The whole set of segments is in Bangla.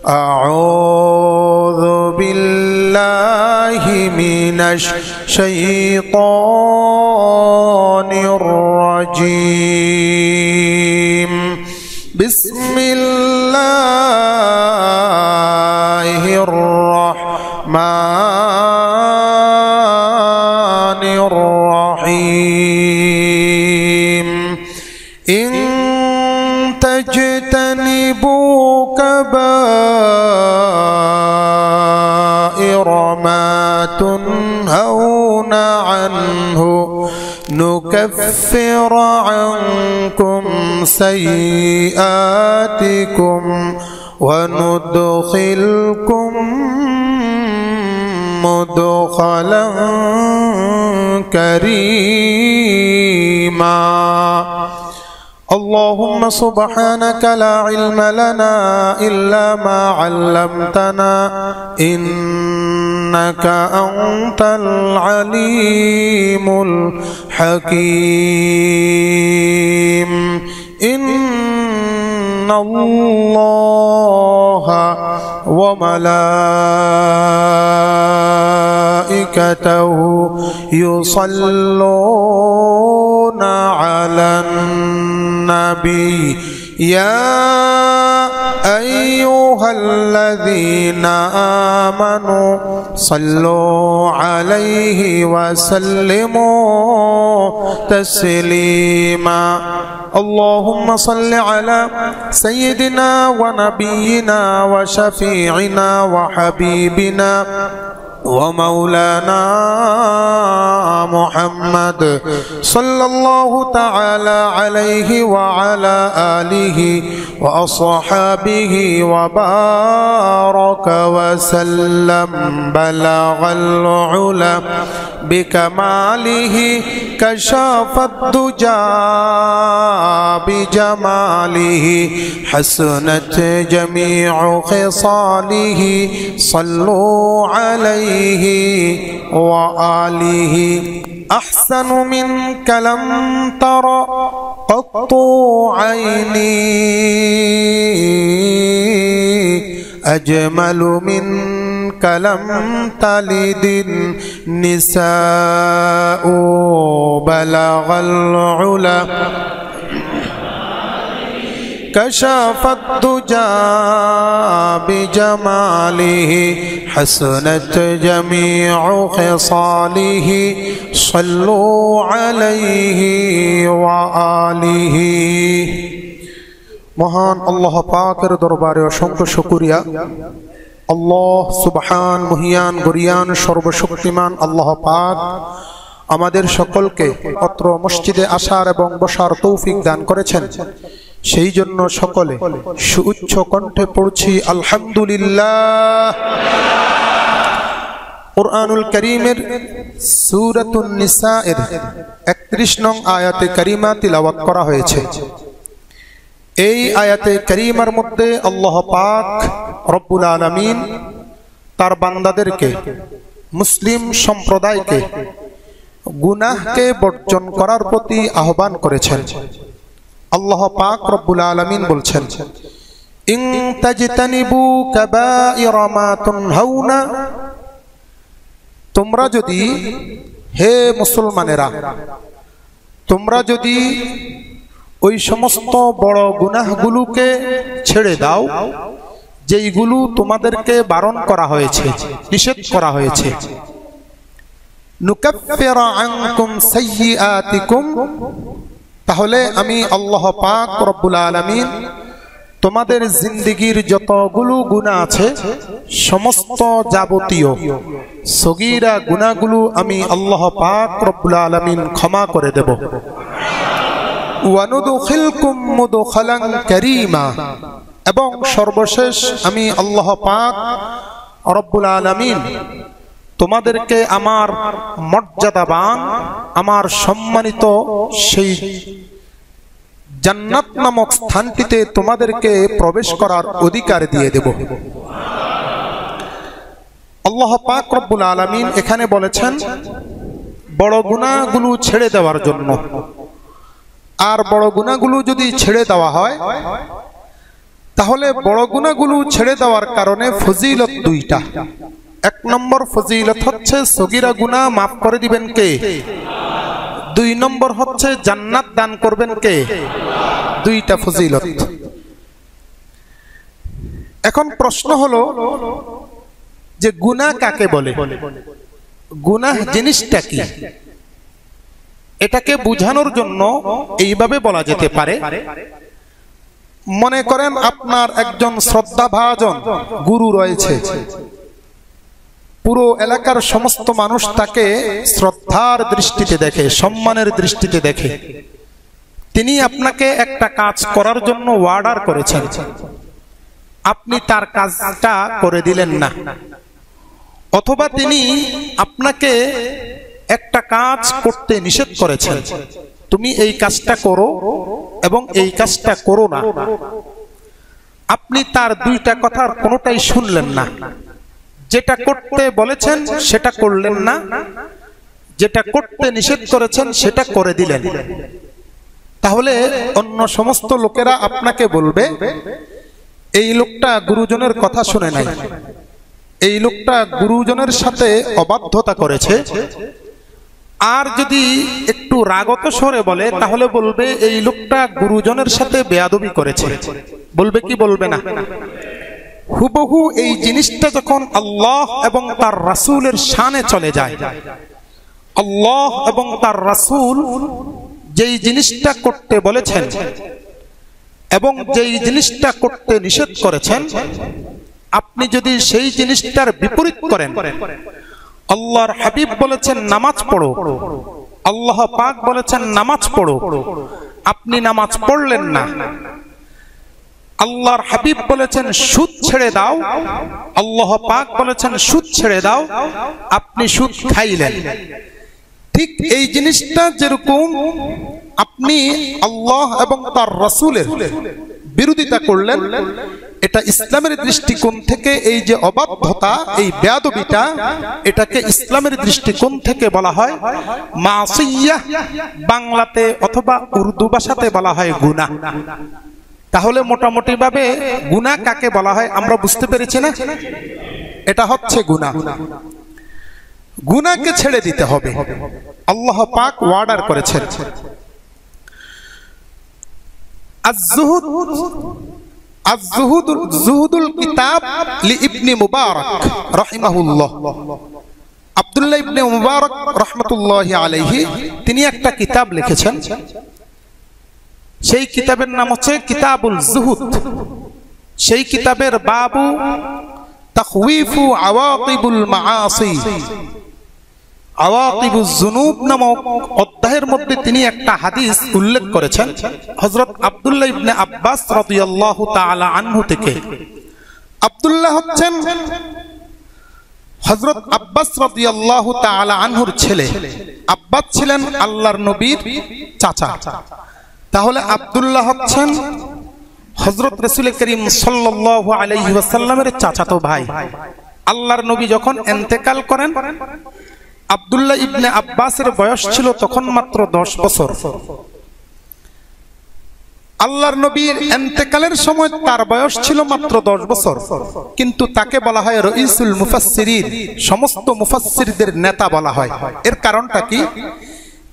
أعوذ بالله من الشيطان الرجيم بسم الله الرحمن الرحيم إن تجتنبوا كبائر ما تنهون عنه نكفر عنكم سيئاتكم وندخلكم مدخلا كريما اللهم سبحانك لا علم لنا إلا ما علمتنا إنك أنت العليم الحكيم إن الله وملائكته يصلون على النبي يا أيها الذين آمنوا صلوا عليه وسلموا تسليما اللهم صل على سيدنا ونبينا وشفيعنا وحبيبنا ومولانا محمد صلى الله تعالى عليه وعلى آله وأصحابه وبارك وسلم بلغ العلا بكماله كشف الدجى بجماله حسنت جميع خصاله صلوا عليه وآله أحسن منك لم تر قط عيني أجمل منك لم تلد النساء بلغ العلا كشف الدجى بجماله حسنت جميع خصاله صلوا عليه وآله মহান আল্লাহ পাকের দরবারে অসংখ্য শুকরিয়া আল্লাহ সুবহান মুহিয়ান গরিয়ান সর্বশক্তিমান আল্লাহ পাক আমাদের সকলকে অত্র মসজিদে আসার এবং বসার তৌফিক দান করেছেন সেই জন্য সকলে সুউচ্চ কণ্ঠে পড়ছি আলহামদুলিল্লাহ কুরআনুল কারীমের সূরাতুন নিসা এর 31 নং আয়াতে কারিমা তিলাওয়াত করা হয়েছে এই আয়াতে কারিমার মধ্যে আল্লাহ পাক রব্বুল আলামিন তার বান্দাদেরকে মুসলিম সম্প্রদায়কে গুনাহকে বর্জন করার প্রতি আহ্বান করেছেন আল্লাহ পাক রব্বুল আলামিন বলছেন ইন তাজতানিবু কাবাইরা মা তুনহাউনা তোমরা যদি হে মুসলমানেরা তোমরা যদি ওই সমস্ত বড় গুনাহগুলোকে ছেড়ে দাও যেইগুলো তোমাদেরকে বারণ করা হয়েছে নিষেধ করা হয়েছে নুকাফিরা আনকুম সাইয়্যাতিকুম তাহলে আমি আল্লাহ পাক রব্বুল আলামিন তোমাদের জিন্দেগীর যতগুলো গুনাহ আছে সমস্ত যাবতীয় সগীরা গুনাহগুলো আমি আল্লাহ পাক রব্বুল আলামিন ক্ষমা করে দেব ওয়ানুদখিলকুম মুদখালান কারীমা এবং সর্বশেষ আমি আল্লাহ পাক রব্বুল আলামিন তোমাদেরকে আমার মর্যাদাবান আমার সম্মানিত সেই জান্নাত নামক স্থানটিতে তোমাদেরকে প্রবেশ করার অধিকার দিয়ে দেব আল্লাহ পাক রব্বুল আলামিন এখানে বলেছেন বড় গুনাহগুলো ছেড়ে দেওয়ার জন্য আর বড় গুনাহগুলো যদি ছেড়ে দেওয়া হয় তাহলে বড় গুনাহগুলো ছেড়ে দেওয়ার কারণে ফজিলত দুইটা। এক নম্বর ফজিলত হচ্ছে সগীরা গুনাহ মাফ করে দিবেন কে? দুই নম্বর হচ্ছে জান্নাত দান করবেন কে? দুইটা ফজিলত। এখন প্রশ্ন হলো যে গুনাহ কাকে বলে, গুনাহ জিনিসটা কি? এটাকে বোঝানোর জন্য এইভাবে বলা যেতে পারে, মনে করেন আপনার একজন শ্রদ্ধাভাজন গুরু রয়েছে, পুরো এলাকার সমস্ত মানুষ তাকে শ্রদ্ধার দৃষ্টিতে দেখে, সম্মানের দৃষ্টিতে দেখে। তিনি আপনাকে একটা কাজ করার জন্য অর্ডার করেছেন, আপনি তার কাজটা করে দিলেন না, অথবা তিনি আপনাকে একটা কাজ করতে নিষেধ করেছেন, তুমি এই কাজটা করো এবং এই কাজটা করো না। আপনি তার দুইটা কথার কোনোটাই শুনলেন না, যেটা করতে বলেছেন সেটা করলেন না, যেটা করতে নিষেধ করেছেন সেটা করে দিলেন। তাহলে অন্য সমস্ত লোকেরা আপনাকে বলবে এই লোকটা গুরুজনের কথা শুনে নাই, এই লোকটা গুরুজনের সাথে অবাধ্যতা করেছে। আর যদি একটু রাগত স্বরে বলে তাহলে বলবে এই লোকটা গুরুজনের সাথে বেয়াদবি করেছে। বলবে কি বলবে না? হুবহু এই জিনিসটা যখন আল্লাহ এবং তার রাসূলের শানে চলে যায়, আল্লাহ এবং তার রাসূল যেই জিনিসটা করতে বলেছেন এবং যেই জিনিসটা করতে নিষেধ করেছেন, আপনি যদি সেই জিনিসটার বিপরীত করেন, আল্লাহর হাবিব বলেছেন নামাজ পড়ো, আল্লাহ পাক বলেছেন নামাজ পড়ো, আপনি নামাজ পড়লেন না। আল্লাহর হাবিব বলেছেন সুদ ছেড়ে দাও, আল্লাহ পাক বলেছেন সুদ ছেড়ে দাও, আপনি সুদ খাইলেন। ঠিক এই জিনিসটা যেরকম আপনি আল্লাহ এবং তার রাসূলের বিরোধিতা করলেন, এটা ইসলামের দৃষ্টিকোণ থেকে এই যে অবাধ্যতা, এই বেয়াদবিটা, এটাকে ইসলামের দৃষ্টিকোণ থেকে বলা হয় মাসিয়াহ, বাংলাতে অথবা উর্দু ভাষাতে বলা হয় গুনাহ। তাহলে মোটামুটি ভাবে গুনাহ কাকে বলা হয় আমরা বুঝতে পেরেছি না? এটা হচ্ছে গুনাহ। গুনাহকে ছেড়ে দিতে হবে, আল্লাহ পাক অর্ডার করেছেন। আজ-জুহুদুল কিতাব লিইবনে মুবারক রাহিমাহুল্লাহ। আব্দুল্লাহ ইবনে মুবারক রাহমাতুল্লাহি আলাইহি তিনি একটা কিতাব লিখেছেন, সেই কিতাবের নাম হচ্ছে কিতাবুল জুহুদ। সেই কিতাবের বাবু তাখওয়িফু আওয়াকিবুল মাআসি, আওয়াকিবুজ জুনুব নামক অধ্যায়ের মধ্যে তিনি একটা হাদিস উল্লেখ করেছেন হযরত আব্দুল্লাহ ইবনে আব্বাস রাদিয়াল্লাহু তাআলা আনহু থেকে। আব্দুল্লাহ হচ্ছেন হযরত আব্বাস রাদিয়াল্লাহু তাআলা আনহুর ছেলে। আব্বাস ছিলেন আল্লাহর নবীর চাচা। তাহলে আব্দুল্লাহ হচ্ছেন হযরত রাসূল করিম সাল্লাল্লাহু আলাইহি ওয়াসাল্লামের চাচাতো ভাই। আল্লাহর নবী যখন ইন্তেকাল করেন, আব্দুল্লাহ ইবনে আব্বাসের বয়স ছিল তখন মাত্র 10 বছর। আল্লাহর নবীর ইন্তেকালের সময় তার বয়স ছিল মাত্র 10 বছর, কিন্তু তাকে বলা হয় রাইসুল মুফাসসিরিন, সমস্ত মুফাসসিরদের নেতা বলা হয়। এর কারণটা কি?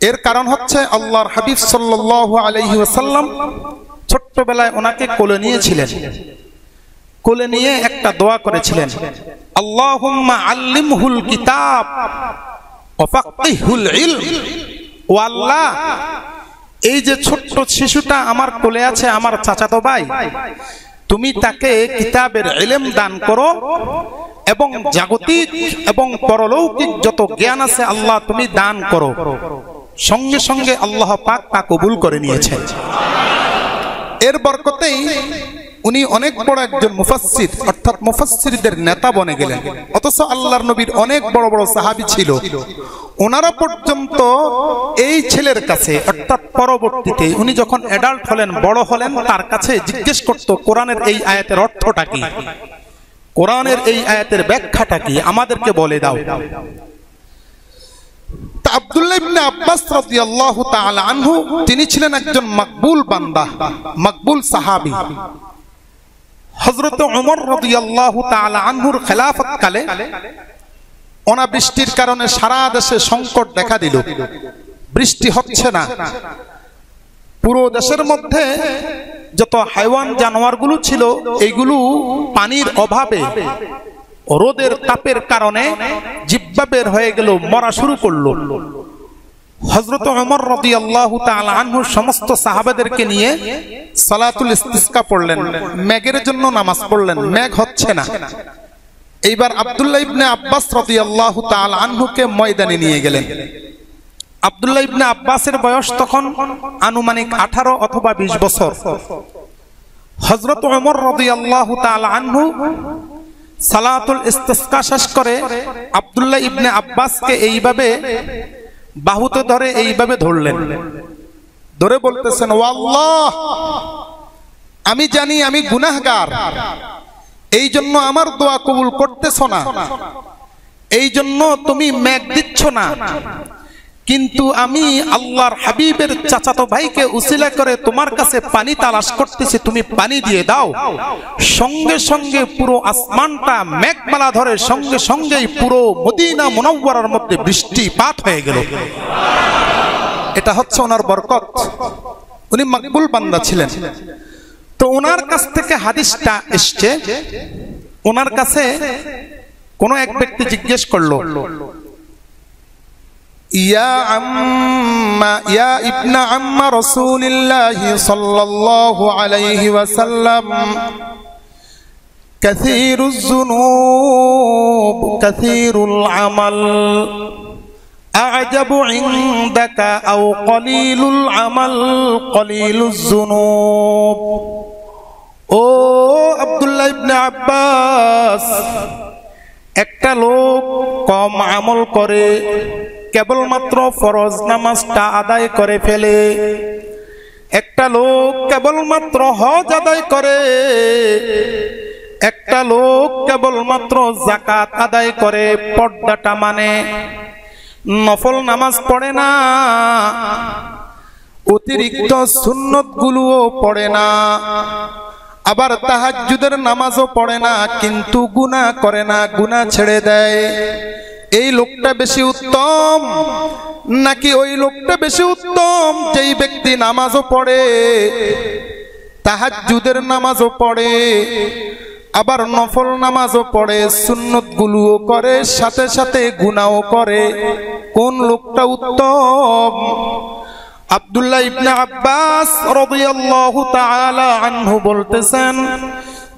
এর কারণ হচ্ছে আল্লাহর হাবিব সাল্লাল্লাহু আলাইহি ওয়াসাল্লাম ছোট্টবেলায় ওনাকে কোলে নিয়েছিলেন, কোলে নিয়ে একটা দোয়া করেছিলেন, আল্লাহুম্মা আল্লিমহুল কিতাব ওয়া ফাক্কিহুল ইলম। ও আল্লাহ, এই যে ছোট্ট শিশুটা আমার কোলে আছে, আমার চাচাতো ভাই, তুমি তাকে কিতাবের ইলম দান করো এবং জাগতিক এবং পরলৌকিক যত জ্ঞান আছে আল্লাহ তুমি দান করো। সঙ্গে সঙ্গে আল্লাহ পাক তা কবুল করে নিয়েছেন। এর বরকতেই উনি অনেক বড় একজন মুফাসসির, অর্থাৎ মুফাসসিরদের নেতা বনে গেলেন। অথচ আল্লাহর নবীর অনেক বড় বড় সাহাবী ছিল, ওনারা পর্যন্ত এই ছেলের কাছে, অর্থাৎ পরবর্তীতে উনি যখন অ্যাডাল্ট হলেন, বড় হলেন, তার কাছে জিজ্ঞেস করত কোরআনের এই আয়াতের অর্থটা কি, কোরআনের এই আয়াতের ব্যাখ্যাটা কি, আমাদেরকে বলে দাও। আব্দুল্লাহ ইবনে আব্বাস রাদিয়াল্লাহু তাআলা আনহু তিনি ছিলেন একজন মকবুল বান্দা, মকবুল সাহাবী। হযরত ওমর রাদিয়াল্লাহু তাআলা আনহুর খেলাফত কালে অনাবৃষ্টির কারণে সারা দেশে সংকট দেখা দিল, বৃষ্টি হচ্ছে না। পুরো দেশের মধ্যে যত হাইওয়ান জানোয়ারগুলো ছিল এইগুলো পানির অভাবে রোদের তাপের কারণে জিহ্বা বের হয়ে গেল, মরা শুরু করলো। হযরত ওমর রাদিয়াল্লাহু তাআলা আনহু সমস্ত সাহাবাদেরকে নিয়ে সালাতুল ইস্তিসকা পড়লেন, মেঘের জন্য নামাজ পড়লেন, মেঘ হচ্ছে না। এইবার আব্দুল্লাহ ইবনে আব্বাস রাদিয়াল্লাহু তাআলা আনহুকে ময়দানে নিয়ে গেলেন। আব্দুল্লাহ ইবনে আব্বাসের বয়স তখন আনুমানিক 18 অথবা 20 বছর। হযরত ওমর রাদিয়াল্লাহু তাআলা আনহু সালাতুল ইস্তিসকা শেষ করে আব্দুল্লাহ ইবনে আব্বাসকে এইভাবে বাহুতে ধরে এইভাবে ধরলেন, ধরে বলতেছেন, ও আল্লাহ, আমি জানি আমি গুনাহগার, এই জন্য আমার দোয়া কবুল করতেছ না, এই জন্য তুমি মেঘ দিচ্ছ না, কিন্তু আমি আল্লাহর হাবিবের চাচাতো ভাইকে উসিলা করে তোমার কাছে পানি তালাশ করতেছি, তুমি পানি দিয়ে দাও। সঙ্গে সঙ্গে পুরো আসমানটা মেঘমালা ধরে সঙ্গে সঙ্গেই পুরো মদিনা মুনাওয়ারার মধ্যে বৃষ্টিপাত হয়ে গেল। এটা হচ্ছে ওনার বরকত, উনি মকবুল বান্দা ছিলেন। তো ওনার কাছ থেকে হাদিসটা এসছে, ওনার কাছে কোন এক ব্যক্তি জিজ্ঞেস করলো, ইয়া ইবনা আম্মা রাসূলিল্লাহি সাল্লাল্লাহু আলাইহি ওয়াসাল্লাম, কাসীরুজ যুনুব কাসীরুল আমাল, আ'জাবু ইনদাকা আও কলিলুল আমাল কলিলুজ যুনুব। ও আব্দুল্লাহ ইবনে আব্বাস, একটা লোক কম আমল করে কেবলমাত্র ফরজ নামাজটা আদায় করে ফেলে, একটা লোক কেবলমাত্র হজ আদায় করে, একটা লোক কেবলমাত্র যাকাত আদায় করে, পর্দাটা মানে, নফল নামাজ পড়ে না, অতিরিক্ত সুন্নত গুলোও পড়ে না, আবার তাহাজ্জুদের নামাজও পড়ে না, কিন্তু গুনাহ করে না, গুনাহ ছেড়ে দেয়। এই লোকটা বেশি উত্তম নাকি ওই লোকটা বেশি উত্তম যেই ব্যক্তি নামাজও পড়ে, তাহাজ্জুদের নামাজও পড়ে, আবার নফল নামাজও পড়ে, সুন্নত গুলোও করে, সাথে সাথে গুনাহও করে? কোন লোকটা উত্তম? আব্দুল্লাহ ইবনে আব্বাস রাদিয়াল্লাহু তাআলা আনহু বলতেছেন,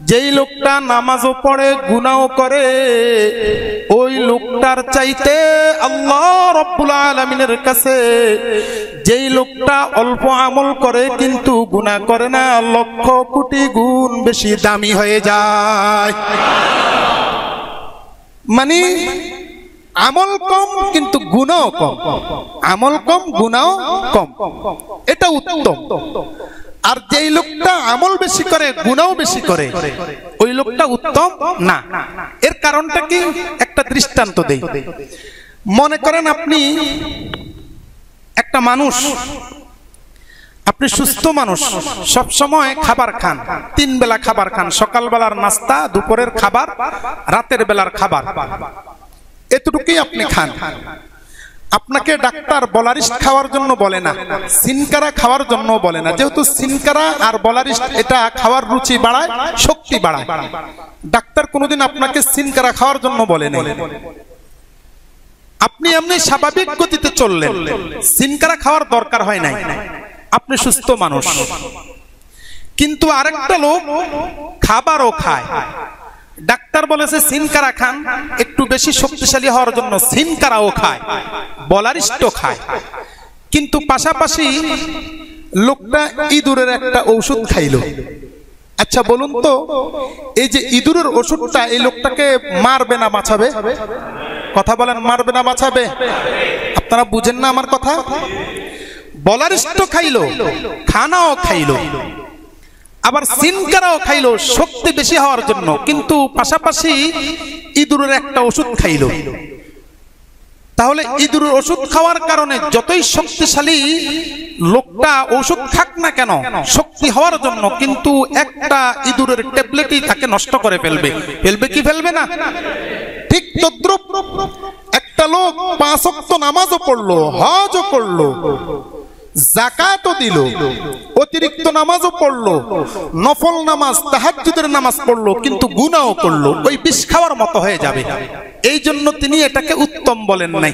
যেই লোকটা নামাজও পড়ে গুনাহও করে, ওই লোকটার চাইতে আল্লাহ রাব্বুল আলামিনের কাছে যেই লোকটা অল্প আমল করে কিন্তু গুনাহ করে না, লক্ষ কোটি গুণ বেশি দামি হয়ে যায়। মানে আমল কম কিন্তু গুনাহ কম, আমল কম গুনাহ কম, এটা উত্তম। আর যেই লোকটা আমল বেশি করে গুনাহ বেশি করে, ওই লোকটা উত্তম না। এর কারণটা কি? একটা দৃষ্টান্ত দেই। মনে করেন আপনি একটা মানুষ, আপনি সুস্থ মানুষ, সব সময় খাবার খান, 3 বেলা খাবার খান, সকালবেলার নাস্তা, দুপুরের খাবার, রাতের বেলার খাবার, এতটুকুই আপনি খান। আপনাকে ডাক্তার বলারিস্ট খাওয়ার জন্য বলে না, সিনকারা খাওয়ার জন্য বলে না, যেহেতু সিনকারা আর বলারিস্ট এটা খাওয়ার রুচি বাড়ায়, শক্তি বাড়ায়। ডাক্তার কোনোদিন আপনাকে সিনকারা খাওয়ার জন্য বলে না। আপনি এমনি স্বাভাবিক গতিতে চললেন, সিনকারা খাওয়ার দরকার হয় নাই, আপনি সুস্থ মানুষ। কিন্তু আরেকটা লোক খাবারও খায়, ডাক্তার বলেছে সিনকারা খান, একটু বেশি শক্তিশালী হওয়ার জন্য সিনকারাও খায়, বলারিস্টও খায়, কিন্তু পাশাপাশি লোকটা ইঁদুরের একটা ঔষধ খাইলো। আচ্ছা বলুন তো, এই যে ইঁদুরের ওষুধটা এই লোকটাকে মারবে না বাঁচাবে? কথা বলেন, মারবে না বাঁচাবে? আপনারা বুঝেন না আমার কথা? বলারিস্টও খাইলো, খানাও খাইলো, আবার সিনকারাও খাইলো শক্তি বেশি হওয়ার জন্য, কিন্তু পাশাপাশি ইঁদুরের একটা ওষুধ খাইলো। তাহলে ইঁদুরের ওষুধ খাওয়ার কারণে যতই শক্তিশালী লোকটা ওষুধ খাক না কেন শক্তি হওয়ার জন্য, কিন্তু একটা ইঁদুরের ট্যাবলেটই তাকে নষ্ট করে ফেলবে। ফেলবে কি ফেলবে না? ঠিক তদ্রুপ একটা লোক 5 ওয়াক্ত নামাজও পড়লো, হজও করলো, যাকাতও দিল, অতিরিক্ত নামাজও পড়লো, নফল নামাজ তাহাজ্জুদের নামাজ পড়লো, কিন্তু গুনাহও করলো, ওই বিষ খাওয়ার মতো হয়ে যাবে। এই জন্য তিনি এটাকে উত্তম বলেন নাই,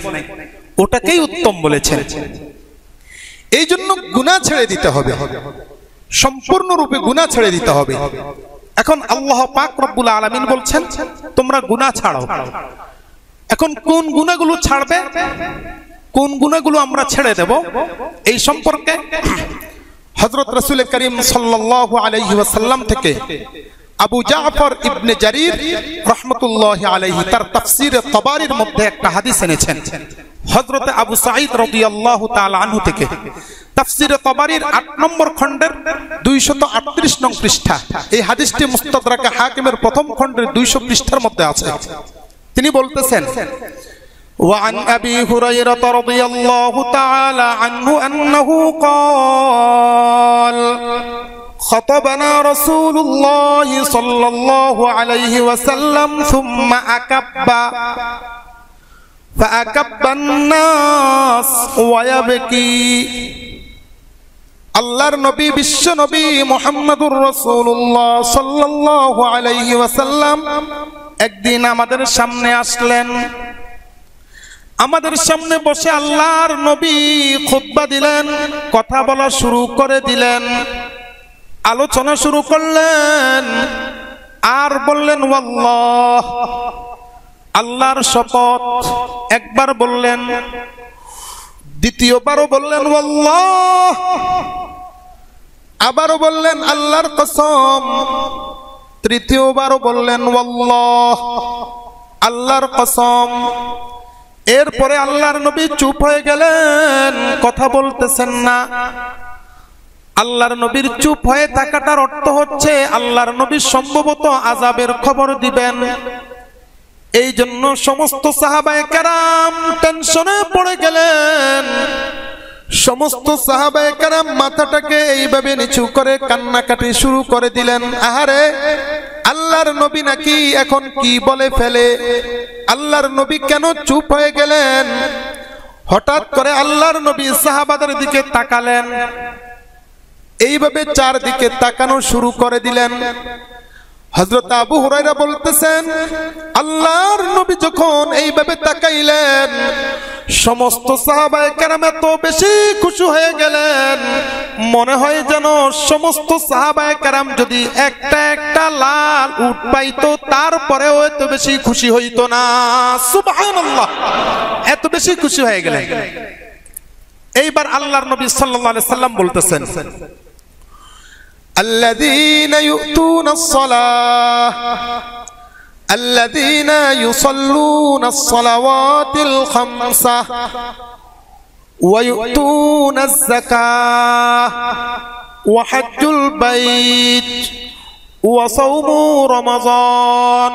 ওটাকেই উত্তম বলেছেন। এই জন্য গুনাহ ছেড়ে দিতে হবে, সম্পূর্ণরূপে গুনাহ ছেড়ে দিতে হবে। এখন আল্লাহ পাক রব্বুল আলামিন বলছেন তোমরা গুনাহ ছাড়ো। এখন কোন গুনাহগুলো ছাড়বে, কোন গুনাহগুলো আমরা ছেড়ে দেব, এই সম্পর্কে হযরত রাসূল করিম সাল্লাল্লাহু আলাইহি ওয়াসাল্লাম থেকে আবু জাফর ইবনে জারির রাহমাতুল্লাহি আলাইহি তার তাফসীরে তাবারির মধ্যে একটা হাদিস এনেছেন। হযরত আবু সাঈদ রাদিয়াল্লাহু তাআলা আনহু থেকে তাফসীরে তাবারির 8 নম্বর খণ্ডের 238 নং পৃষ্ঠা, এই হাদিসটি মুস্তাদরাকে হাকিমের প্রথম খণ্ডের 200 পৃষ্ঠার মধ্যে আছে। তিনি বলতেছেন وعن أبي هريرة رضي الله تعالى عنه أنه قال خطبنا رسول الله صلى الله عليه وسلم ثم أكب فأكب الناس ويبكي। আল্লাহর নবী বিশ্ব নবী মুহাম্মদুর রাসূলুল্লাহ সাল্লাল্লাহু আলাইহি ওয়াসাল্লাম একদিন আমাদের সামনে আসলেন। আমাদের সামনে বসে আল্লাহর নবী খুতবা দিলেন, কথা বলা শুরু করে দিলেন, আলোচনা শুরু করলেন, আর বললেন ওয়াল্লাহ, আল্লাহর শপথ। একবার বললেন, দ্বিতীয়বারও বললেন ওয়াল্লাহ, আবারও বললেন আল্লাহর কসম, তৃতীয়বারও বললেন ওয়াল্লাহ, আল্লাহর কসম। এরপরে আল্লাহর নবী চুপ হয়ে গেলেন, কথা বলতেছেন না। আল্লাহর নবীর চুপ হয়ে থাকাটার অর্থ হচ্ছে আল্লাহর নবী সম্ভবত আযাবের খবর দিবেন। এই জন্য সমস্ত সাহাবায়ে কেরাম টেনশনে পড়ে গেলেন। সমস্ত সাহাবায়ে কেরাম মাথাটাকে এইভাবে নিচু করে কান্নাকাটি শুরু করে দিলেন। আহারে, আল্লাহর নবী নাকি এখন কি বলে ফেলে, আল্লাহর নবী কেন চুপ হয়ে গেলেন। হঠাৎ করে আল্লাহর নবী সাহাবাদের দিকে তাকালেন, এইভাবে চারদিকে তাকানো শুরু করে দিলেন। হযরত আবু হুরায়রা বলতেছেন, আল্লাহর নবী যখন এইভাবে তাকাইলেন, সমস্ত সাহাবায়ে কেরাম এত বেশি খুশি হয়ে গেলেন, মনে হয় যেন সমস্ত সাহাবায়ে কেরাম যদি একটা একটা লাল উট পাইতো তারপরেও এত বেশি খুশি হইতো না। সুবহানাল্লাহ, এত বেশি খুশি হয়ে গেলেন। এইবার আল্লাহর নবী সাল্লাল্লাহু আলাইহি সাল্লাম বলতেছেন, الذين يؤتون الصلاة الذين يصلون الصلوات الخمسة ويؤتون الزكاة وحج البيت وصوم رمضان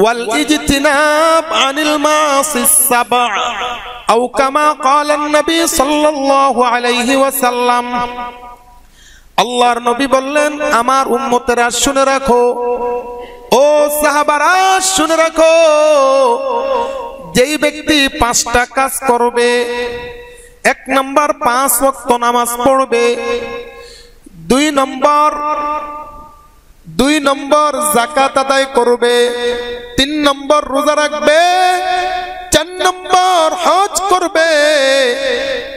والاجتناب عن المعاصي السبع أو كما قال النبي صلى الله عليه وسلم। আল্লাহর নবী বললেন, আমার উম্মতেরা শুনে রাখো, ও সাহাবারা শুনে রাখো, যেই ব্যক্তি 5টা কাজ করবে, 1 নম্বর 5 ওয়াক্ত নামাজ পড়বে, 2 নম্বর যাকাত আদায় করবে, 3 নম্বর রোজা রাখবে, 4 নম্বর হজ করবে,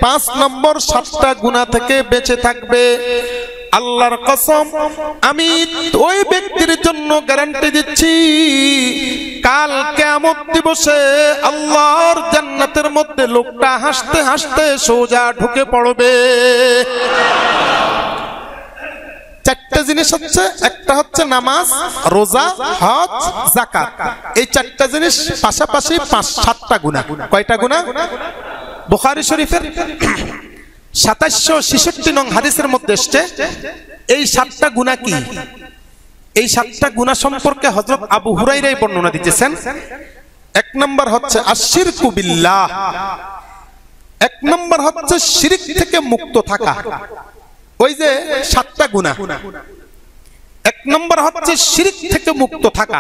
5 নম্বর 7টা গুনাহ থেকে বেঁচে থাকবে, আল্লাহর কসম আমি ওই ব্যক্তির জন্য গ্যারান্টি দিচ্ছি, কাল কিয়ামত দিবসে আল্লাহর জান্নাতের মধ্যে লোকটা হাসতে হাসতে সোজা ঢুকে পড়বে। 4টা জিনিস হচ্ছে, একটা হচ্ছে নামাজ, রোজা, হজ, যাকাত। এই 4টা জিনিস পাশাপাশি 7টা গুনাহ। কয়টা গুনাহ? বুখারী শরীফের 2766 নং হাদিসের মধ্যে এসেছে এই 7টা গুনাহ কি। এই 7টা গুনাহ সম্পর্কে হযরত আবু হুরায়রা বর্ণনা দিতেছেন। এক নম্বর হচ্ছে আশিরকু বিল্লাহ, এক নম্বর হচ্ছে শিরিক থেকে মুক্ত থাকা। ওই যে 7টা গুনাহ, এক নম্বর হচ্ছে শিরিক থেকে মুক্ত থাকা।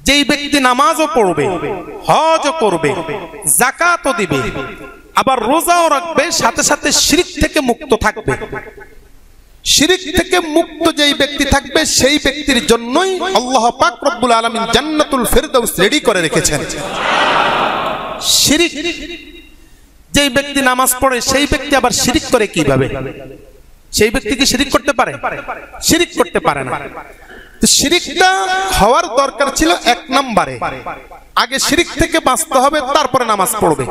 যেই ব্যক্তি নামাজও পড়বে, হজও করবে, যাকাতও দিবে, আবার রোজাও রাখবে, সাথে সাথে শিরিক থেকে মুক্ত থাকবে। শিরিক থেকে মুক্ত যেই ব্যক্তি থাকবে সেই ব্যক্তির জন্যই আল্লাহ পাক রব্বুল আলামিন জান্নাতুল ফেরদাউস রেডি করে রেখেছেন। শিরিক, যেই ব্যক্তি নামাজ পড়ে সেই ব্যক্তি আবার শিরিক করে কিভাবে? সেই ব্যক্তি কি শিরিক করতে পারে? শিরিক করতে পারে না। তো শিরিকটা হওয়ার দরকার ছিল 1 নম্বরে, আগে শিরিক থেকে বাঁচতে হবে, তারপরে নামাজ পড়বে।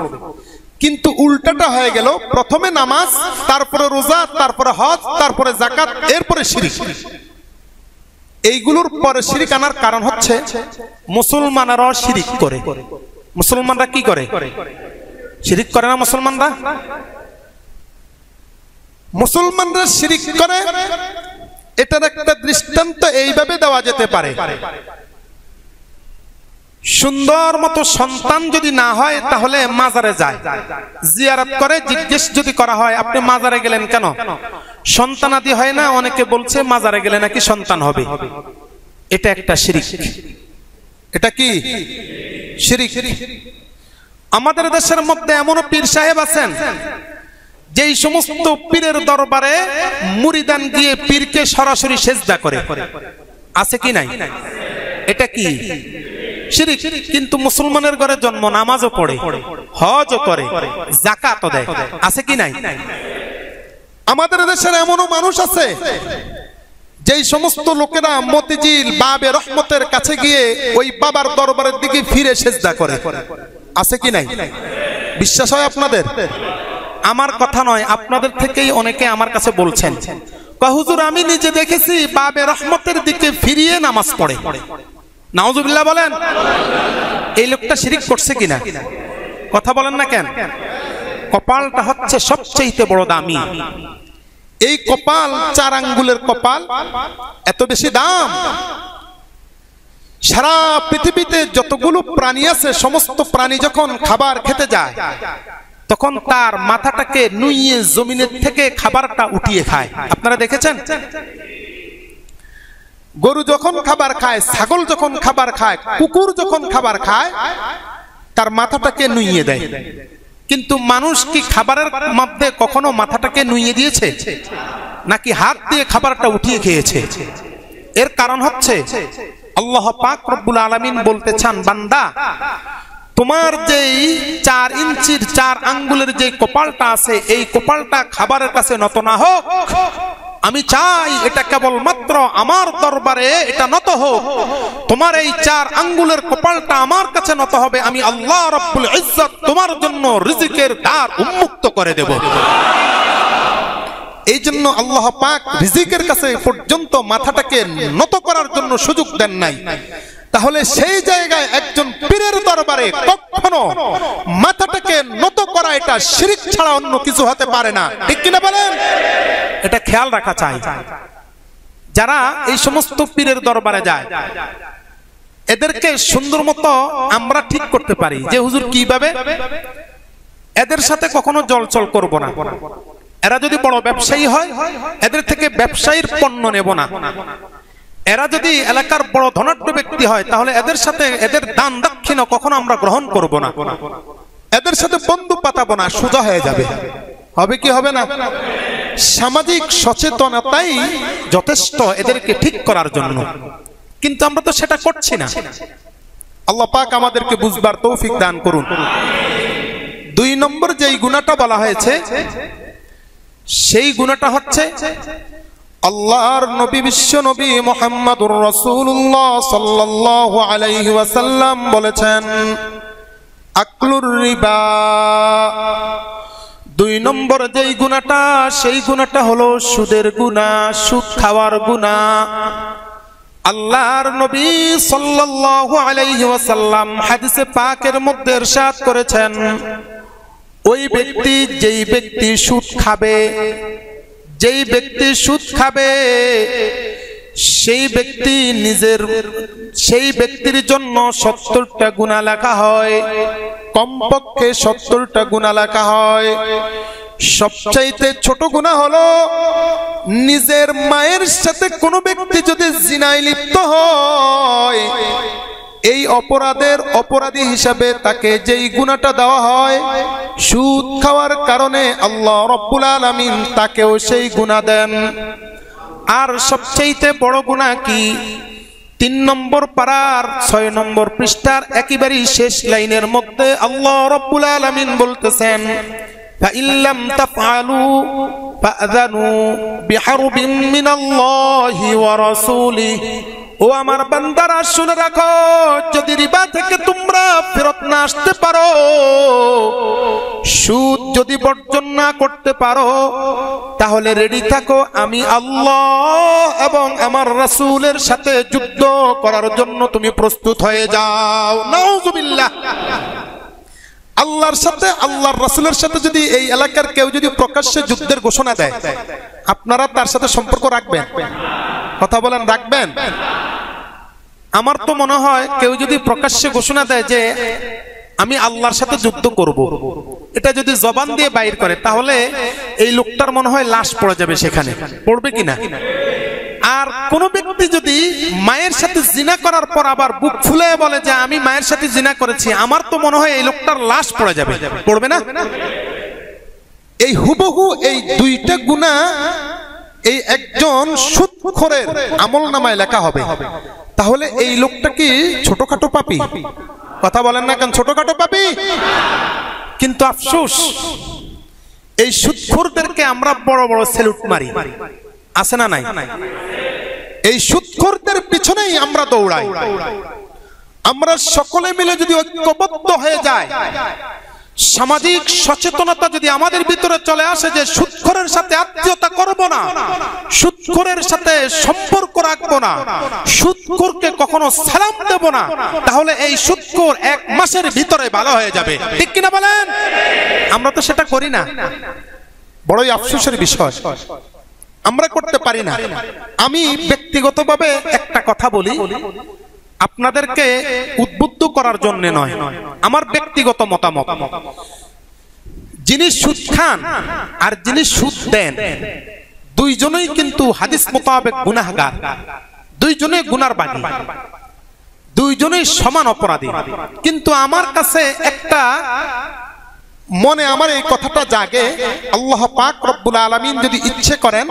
কিন্তু উল্টাটা হয়ে গেল, প্রথমে নামাজ, তারপরে রোজা, তারপরে হজ, তারপরে যাকাত, এরপরে শিরিক। এইগুলোর পরে শিরিক আনার কারণ হচ্ছে মুসলমানরাও শিরিক করে। মুসলমানরা কি করে? শিরিক করে না মুসলমানরা? মুসলমানরা শিরিক করে, এটার একটা দৃষ্টান্ত এইভাবে দেওয়া যেতে পারে। সুন্দর মতো সন্তান যদি না হয় তাহলে মাজারে যায়, জিয়ারত করে, জিজ্ঞেস যদি করা হয় আপনি মাজারে গেলেন কেন? সন্তানাদি হয় না, অনেকে বলছে মাজারে গেলে নাকি সন্তান হবে। এটা একটা শিরিক। এটা কি শিরিক? আমাদের দেশের মধ্যে এমনও পীর সাহেব আছেন যেই সমস্ত পীরের দরবারে মুরিদান গিয়ে পীরকে সরাসরি সেজদা করে। আছে কি নাই? এটা কি শিরিক। কিন্তু মুসলমানের ঘরে জন্ম, নামাজও পড়ে, হজও করে, যাকাতও দেয়। আছে কি নাই? আমাদের দেশের এমনও মানুষ আছে যেই সমস্ত লোকেরা মতিঝিল বাবে রহমতের কাছে গিয়ে ওই বাবার দরবারের দিকে ফিরে সেজদা করে। আছে কি নাই? বিশ্বাস হয় আপনাদের? আমার কথা নয়, আপনাদের থেকেই অনেকে আমার কাছে বলছেন, হুজুর আমি নিজে দেখেছি বাবে রহমতের দিকে ফিরিয়ে নামাজ পড়ে। নাউজুবিল্লাহ বলেন। এই লোকটা শিরিক করছে কিনা? কথা বলেন না কেন? কপালটা হচ্ছে সবচেয়ে বড় দামি। এই কপাল 4 আঙ্গুলের কপাল, এত বেশি দাম। সারা পৃথিবীতে যতগুলো প্রাণী আছে সমস্ত প্রাণী যখন খাবার খেতে যায় তখন তার মাথাটাকে নুইয়ে জমিনের থেকে খাবারটা উঠিয়ে খায়। আপনারা দেখেছেন? গরু যখন খাবার খায়, ছাগল যখন খাবার খায়, কুকুর যখন খাবার খায়, তার মাথাটাকে নুইয়ে দেয়। কিন্তু মানুষ কি খাবারের মধ্যে কখনো মাথাটাকে নুইয়ে দিয়েছে? নাকি হাত দিয়ে খাবারটা উঠিয়ে খেয়েছে? এর কারণ হচ্ছে আল্লাহ পাক রব্বুল আলামিন বলতে চান, বান্দা তোমার যেই 4 ইঞ্চির 4 আঙ্গুলের যে কপালটা আছে, এই কপালটা খাবারের কাছে নত না হোক। আমি চাই এটা কেবলমাত্র আমার দরবারে এটা নত হোক। তোমার এই 4 আঙ্গুলের কপালটা আমার কাছে নত হবে। আমি আল্লাহ রাব্বুল ইজ্জত তোমার জন্য রিজিকের দ্বার উন্মুক্ত করে দেব। এই জন্য আল্লাহ পাক রিজিকের কাছে পর্যন্ত মাথাটাকে নত করার জন্য সুযোগ দেন নাই। তাহলে সেই জায়গায় একজন পীরের দরবারে কখনো মাথাটাকে নত করা এটা শিরিক ছাড়া অন্য কিছু হতে পারে না। ঠিক কিনা বলেন? এটা খেয়াল রাখা চাই। যারা এই সমস্ত পীরের দরবারে যায় এদেরকে সুন্দর মতো আমরা ঠিক করতে পারি যে হুজুর কিভাবে। এদের সাথে কখনো জলচল করব না। এরা যদি বড় ব্যবসায়ী হয় এদের থেকে ব্যবসায়ীর পণ্য নেব না। এরা যদি এলাকার বড় ধনাঢ্য ব্যক্তি হয় তাহলে এদের সাথে এদের দান দক্ষিণা কখনো আমরা গ্রহণ করব না। এদের সাথে বন্ধু পাতাবো না, সোজা হয়ে যাবে। হবে কি হবে না? সামাজিক সচেতনতাই যথেষ্ট এদেরকে ঠিক করার জন্য। কিন্তু আমরা তো সেটা করছি না। আল্লাহ পাক আমাদেরকে বুঝবার তৌফিক দান করুন। 2 নম্বর যেই গুনাহটা বলা হয়েছে সেই গুনাহটা হচ্ছে আল্লাহর নবী বিশ্ব নবী মুহাম্মদুর রাসূলুল্লাহ সাল্লাল্লাহু আলাইহি ওয়াসাল্লাম বলেছেন, আকলুর রিবা। 2 নম্বর যেই গুনাহটা সেই গুনাহটা হলো সুদের গুনাহ, সুদ খাওয়ার গুনাহ। আল্লাহর নবী সাল্লাল্লাহু আলাইহি ওয়াসাল্লাম হাদিসে পাকের মধ্যে ইরশাদ করেছেন, ওই ব্যক্তি যেই ব্যক্তি সুদ খাবে, যেই ব্যক্তি সুদ খাবে সেই ব্যক্তির জন্য 70টা গুনাহ লেখা হয়, কমপক্ষে 70টা গুনাহ লেখা হয়। সবচাইতে ছোট গুনাহ হলো নিজের মায়ের সাথে কোনো ব্যক্তি যদি জিনায় লিপ্ত হয়, এই অপরাধের অপরাধী হিসাবে তাকে যেই গুনাহটা দেওয়া হয়, সুদ খাওয়ার কারণে আল্লাহ রাব্বুল আলামিন তাকেও সেই গুনাহ দেন। আর সবচাইতে বড় গুনাহ কি? 3 নম্বর পারার 6 নম্বর পৃষ্ঠার একেবারেই শেষ লাইনের মধ্যে আল্লাহ রাব্বুল আলামিন বলতেছেন, فَإِن لَّمْ تَفْعَلُوا فَأْذَنُوا بِحَرْبٍ مِّنَ اللَّهِ وَرَسُولِهِ। ও আমার বান্দারা শুনে রাখো, যদি রিবা থেকে তোমরা ফেরত না আসতে পারো, সুদ যদি বর্জন না করতে পারো, তাহলে রেডি থাকো, আমি আল্লাহ এবং আমার রাসূলের সাথে যুদ্ধ করার জন্য তুমি প্রস্তুত হয়ে যাও। নাউযুবিল্লাহ। আল্লাহর সাথে, আল্লাহর রাসূলের সাথে যদি এই এলাকার কেউ যদি প্রকাশ্যে যুদ্ধের ঘোষণা দেয়, আপনারা তার সাথে সম্পর্ক রাখবেন? কথা বলেন, রাখবেন? আমার তো মনে হয় কেউ যদি প্রকাশ্যে ঘোষণা দেয় যে আমি আল্লাহর সাথে যুদ্ধ করব, এটা যদি জবান দিয়ে বাইর করে, তাহলে এই লোকটার মনে হয় লাশ পড়ে যাবে সেখানে। পড়বে কিনা? আর কোন ব্যক্তি যদি মায়ের সাথে জিনা করার পর আবার বুক ফুলে বলে যে আমি মায়ের সাথে জিনা করেছি, আমার তো মনে হয় এই লোকটার লাশ পড়ে যাবে। পড়বে না? এই হুবহু এই দুইটা গুনাহ এই একজন সুদখোরের আমলনামায় লেখা হবে। তাহলে এই লোকটা কি ছোটখাটো পাপী? কথা বলেন না কেন, ছোটখাটো পাপী? কিন্তু আফসোস, এই সুদখোরদেরকে আমরা বড় বড় স্যালুট মারি, আছে না নাই? এই সুদখোরদের পিছনেই আমরা দৌড়াই। আমরা সকলে মিলে যদি ঐক্যবদ্ধ হয়ে যায়, সামাজিক সচেতনতা যদি আমাদের ভিতরে চলে আসে যে সুদখোরের সাথে আত্মীয়তা করব না, সুদখোরের সাথে সম্পর্ক রাখবো না, সুদখোরকে কখনো সালাম দেব না, তাহলে এই সুদখোর 1 মাসের ভিতরে ভালো হয়ে যাবে। ঠিক কিনা বলেন? আমরা তো সেটা করি না। বড়ই আফসোসের বিষয়, আমরা করতে পারি না। আমি ব্যক্তিগতভাবে একটা কথা বলি, আপনাদেরকে উদ্বুদ্ধ করার জন্য নয়, আমার ব্যক্তিগত মতামত। যিনি সুদ খান আর যিনি সুদ দেন, দুইজনেই কিন্তু হাদিস মোতাবেক গুনাহগার, দুইজনেই গুনার বাগী, দুইজনেই সমান অপরাধী। কিন্তু আমার কাছে একটা মনে আমার এই কথাটা জাগে, আল্লাহ পাক রব্বুল আলামিন যদি ইচ্ছে করেন,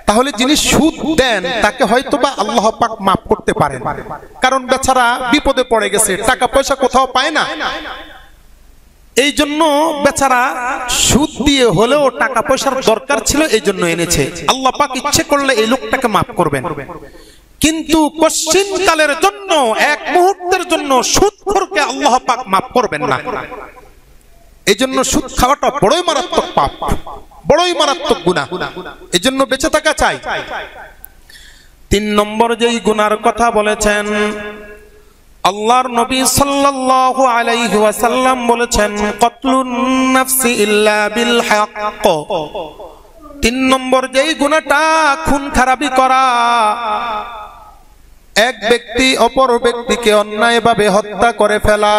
তাহলে যিনি সুদ দেন তাকে হয়তোবা আল্লাহ পাক মাফ করতে পারেন। কারণ বেচারা বিপদে পড়ে গেছে, টাকা পয়সা কোথাও পায় না, এই জন্য বেচারা সুদ দিয়ে হলেও টাকা পয়সার দরকার ছিল, এই জন্য এনেছে। আল্লাহ পাক ইচ্ছে করলে এই লোকটাকে মাফ করবেন। কিন্তু কশ্চিনকালের জন্য, 1 মুহূর্তের জন্য সুদখোরকে আল্লাহ পাক মাফ করবেন না। এই জন্য সুদ খাওয়াটা বড়ই মারাত্মক পাপ, বড়ই মারাত্মক গুনাহ। এই জন্য বেঁচে থাকা চাই। 3 নম্বর যেই গুনার কথা বলেছেন, আল্লাহর নবী সাল্লাল্লাহু আলাইহি ওয়াসাল্লাম বলেছেন, কতলুন নাফসি ইল্লা বিল হক। 3 নম্বর যেই গুনাহটা, খুন খারাপি করা। এক ব্যক্তি অপর ব্যক্তিকে অন্যায়ভাবে হত্যা করে ফেলা।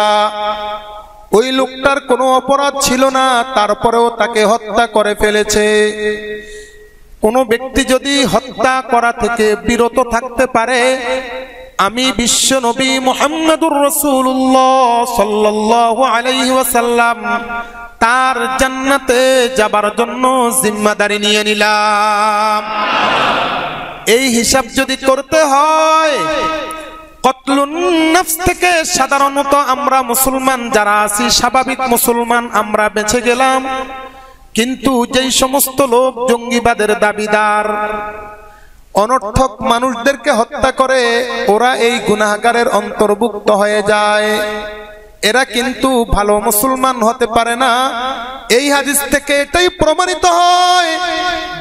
ওই লোকটার কোনো অপরাধ ছিল না, তারপরেও তাকে হত্যা করে ফেলেছে। কোন ব্যক্তি যদি হত্যা করা থেকে বিরত থাকতে পারে, আমি বিশ্ব নবী মুহাম্মদুর রাসূলুল্লাহ সাল্লাল্লাহু আলাইহি ওয়াসাল্লাম তার জান্নাতে যাবার জন্য জিম্মাদারি নিয়ে নিলাম। এই হিসাব যদি করতে হয়, কতলুন নাফস থেকে সাধারণত আমরা মুসলমান যারা আছি, স্বাভাবিক মুসলমান আমরা বেঁচে গেলাম। কিন্তু যেই সমস্ত লোক জঙ্গিবাদের দাবিদার, অনর্থক মানুষদেরকে হত্যা করে, ওরা এই গুনাহগারের অন্তর্ভুক্ত হয়ে যায়। এরা কিন্তু ভালো মুসলমান হতে পারে না। এই হাদিস থেকে এটাই প্রমাণিত হয়,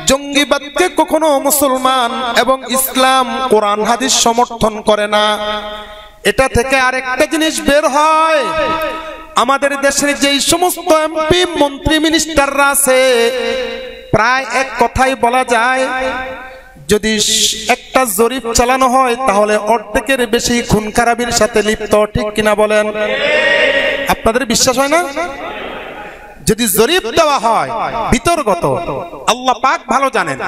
জঙ্গিবাদকে কখনো মুসলমান এবং ইসলাম কোরআন হাদিস সমর্থন করে না। এটা থেকে আরেকটা জিনিস বের হয়, আমাদের দেশের যেই সমস্ত এমপি মন্ত্রী মিনিস্টাররা আছে, প্রায় এক কথাই বলা যায় যদি একটা জরিপ চালানো হয় তাহলে অর্ধেকের বেশি খুন খারাপির সাথে লিপ্ত, ঠিক কিনা বলেন? আপনাদের বিশ্বাস হয় না? যদি জরিপ দেওয়া হয় বিতর্কত, আল্লাহ পাক ভালো জানেন,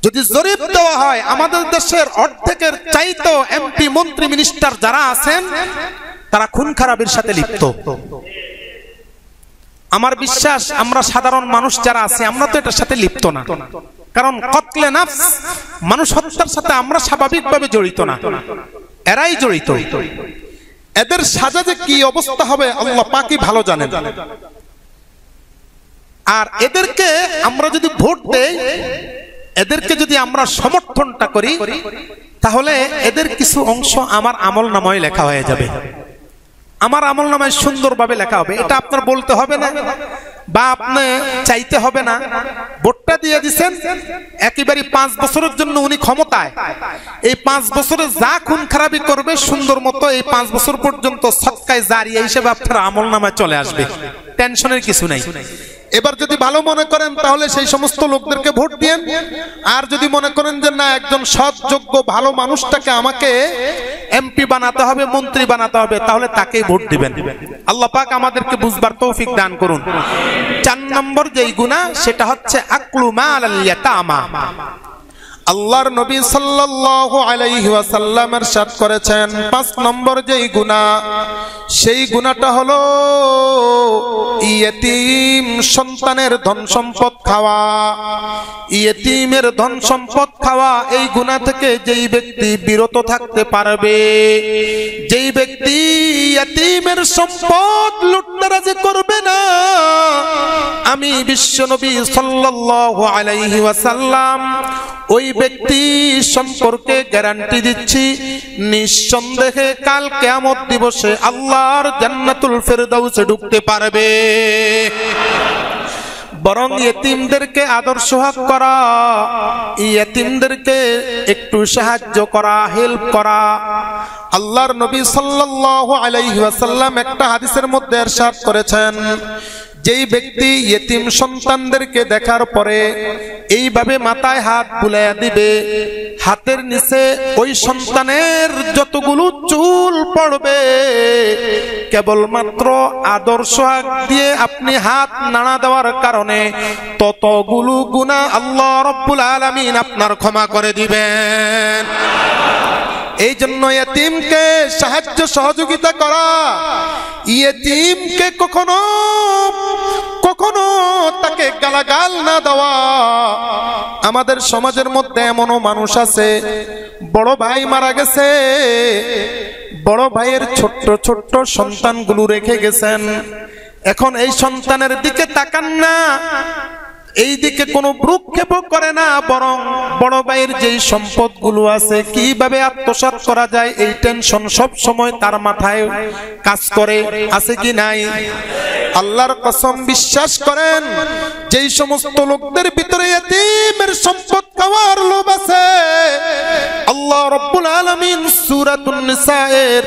যদি জরিপ দেওয়া হয় আমাদের দেশের অর্ধেকের চাইতো এমপি মন্ত্রী মিনিস্টার যারা আছেন তারা খুন খারাপির সাথে লিপ্ত। আমার বিশ্বাস আমরা সাধারণ মানুষ যারা আছে আমরা তো এটার সাথে লিপ্ত না, কারণ কতলে নাফস, মানুষ হত্যার সাথে আমরা স্বাভাবিকভাবে জড়িত না, এরাই জড়িত। এদের সাজা যে কি অবস্থা হবে আল্লাহ পাকই ভালো জানেন। আর এদেরকে আমরা যদি ভোট দেই, এদেরকে যদি আমরা সমর্থনটা করি, তাহলে এদের কিছু অংশ আমার আমলনামায় লেখা হয়ে যাবে, আমার আমলনামায় সুন্দরভাবে লেখা হবে। এটা আপনার বলতে হবে না বা আপনি চাইতে হবে না। ভোটটা দিয়ে দিবেন, একেবারে 5 বছরের জন্য উনি ক্ষমতায়, এই 5 বছরে যা খুন খারাপি করবে সুন্দর মতো এই 5 বছর পর্যন্ত সদকায়ে জারিয়া হিসেবে আপনার আমলনামায় চলে আসবে, টেনশনের কিছু নাই। এবার যদি ভালো মনে করেন তাহলে সেই সমস্ত লোকদেরকে ভোট দিয়েন, আর যদি মনে করেন যে না একজন সৎ যোগ্য ভালো মানুষটাকে আমাকে এমপি বানাতে হবে, মন্ত্রী বানাতে হবে, তাহলে তাকেই ভোট দিবেন। আল্লাহ পাক আমাদেরকে বুঝবার তৌফিক দান করুন। 4 নম্বর যেই গুনাহ সেটা হচ্ছে আকলু মালাল ইয়াতামা। আল্লাহর নবী সাল্লাল্লাহু আলাইহি ওয়াসাল্লাম ইরশাদ করেছেন 5 নম্বর যেই গুনাহ, সেই গুনাহটা হলো ইয়েতিম সন্তানের ধন সম্পদ খাওয়া। ইয়েতিমের ধন সম্পদ খাওয়া, এই গুনাহ থেকে যেই ব্যক্তি বিরত থাকতে পারবে, যেই ব্যক্তি ইয়েতিমের সম্পদ লুটতরাজি করবে না, আমি বিশ্বনবী সাল্লাল্লাহু আলাইহি ওয়াসাল্লাম ওই ব্যক্তি সম্পর্কে গ্যারান্টি দিচ্ছি, নিঃসন্দেহে কাল কিয়ামত দিবসে আল্লাহর জান্নাতুল ফেরদাউসে ঢুকতে পারবে। বরং ইয়েতিমদেরকে আদর সোহাগ করা, ইয়েতিমদেরকে একটু সাহায্য করা, হেল্প করা। আল্লাহর নবী সাল্লাল্লাহু আলাইহি ওয়াসাল্লাম একটা হাদিসের মধ্যে ইরশাদ করেছেন, যেই ব্যক্তি ইয়েতিম সন্তানদেরকে দেখার পরে এইভাবে মাথায় হাত বুলাইয়া দিবে, হাতের নিচে ওই সন্তানের যতগুলো চুল পড়বে, কেবলমাত্র আদর্শ হাত দিয়ে আপনি হাত নাড়া দেওয়ার কারণে ততগুলো গুনাহ আল্লাহ রাব্বুল আলামিন আপনার ক্ষমা করে দিবেন। এই জন্য ইয়েতিমকে সাহায্য সহযোগিতা করা, ইয়েতিমকে কখনো কখনো তাকে গালাগাল না দেওয়া। আমাদের সমাজের মধ্যে এমনও মানুষ আছে, বড় ভাই মারা গেছে, বড় ভাইয়ের ছোট্ট ছোট্ট সন্তানগুলো রেখে গেছেন, এখন এই সন্তানের দিকে তাকান না, এই দিকে কোনো ভ্রুক্ষেপও করে না, বরং বড় ভাইয়ের যেই সম্পদগুলো আছে কিভাবে আত্মসাৎ করা যায় এই টেনশন সব সময় তার মাথায় কাজ করে, আছে কি নাই? আল্লাহর কসম বিশ্বাস করেন, যেই সমস্ত লোকদের ভিতরে ইয়েতিমের সম্পদ খাওয়ার লোভ আছে, আল্লাহ রাব্বুল আলামিন সূরাতুন নিসায়ের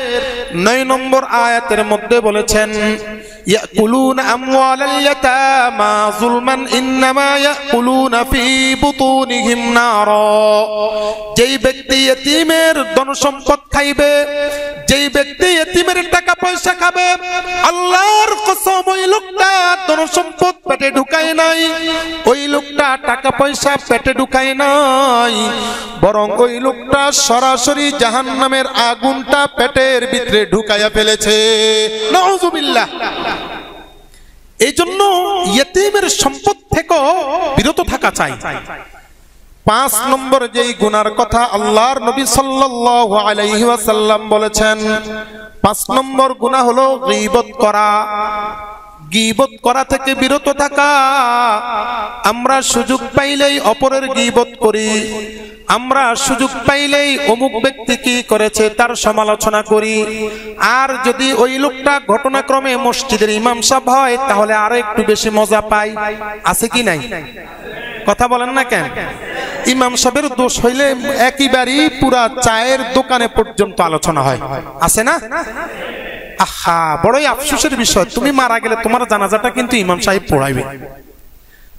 9 নম্বর আয়াতের মধ্যে বলেছেন, ইয়াকুলুনা আমওয়ালাল ইয়াতামা যুলমান ইন্নামা ইয়াকুলুনা ফি বুতুনিহিম নারা। যেই ব্যক্তি ইয়েতিমের ধন সম্পদ খাইবে, যেই ব্যক্তি ইয়েতিমের টাকা পয়সা খাবে, আল্লাহর কসম ওই লোকটা ধন সম্পদ পেটে ঢুকায় নাই, ওই লোকটা টাকা পয়সা পেটে ঢুকায় নাই, বরং ওই লোকটা সরাসরি জাহান্নামের আগুনটা পেটের ভিতরে ঢুকায়া ফেলেছে। নাউযুবিল্লাহ। এই জন্য ইয়েতিমের সম্পদ থেকে বিরত থাকা চাই। 5 নম্বর যেই গুনার কথা আল্লাহর নবী সাল্লাল্লাহু আলাইহি ওয়াসাল্লাম বলেছেন, 5 নম্বর গুনাহ হলো গীবত করা। গীবত করা থেকে বিরত থাকা। আমরা সুযোগ পাইলেই অপরের গীবত করি, আমরা সুযোগ পাইলেই অমুক ব্যক্তি কি করেছে তার সমালোচনা করি, আর যদি ওই লোকটা ঘটনাক্রমে মসজিদের ইমাম সাহেব হয় তাহলে আরো একটু বেশি মজা পাই, আছে কি নাই? কথা বলেন না কেন? ইমাম সাহেবের দোষ হইলে একেবারেই পুরা চায়ের দোকানে পর্যন্ত আলোচনা হয়, আছে না? আহা, বড়ই আফসোসের বিষয়, তুমি মারা গেলে তোমার জানাজাটা কিন্তু ইমাম সাহেব পড়াইবে,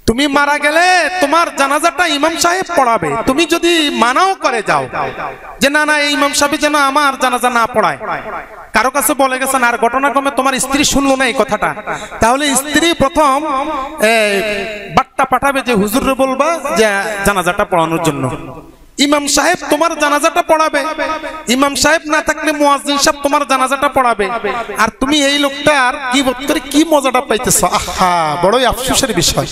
তুমি মারা গেলে তোমার জানাজাটা ইমাম সাহেব পড়াবে। তুমি যদি মানাও করে যাও যে না না এই ইমাম সাহেব যেন আমার জানাজা না পড়ায়, কারো কাছে বলে গেছেন আর ঘটনাক্রমে তোমার স্ত্রী শুনলো না এই কথাটা, তাহলে স্ত্রী প্রথম বার্তা পাঠাবে যে হুজুরে বলবা যে জানাজাটা পড়ানোর জন্য। ইমাম সাহেব তোমার জানাজাটা পড়াবে, ইমাম সাহেব না থাকলে মুয়াজ্জিন সাহেব তোমার জানাজাটা পড়াবে। আর তুমি এই লোকটার গীবত করে কি মজাটা পাইতেছো, আহা বড়ই আফসোসের বিষয়।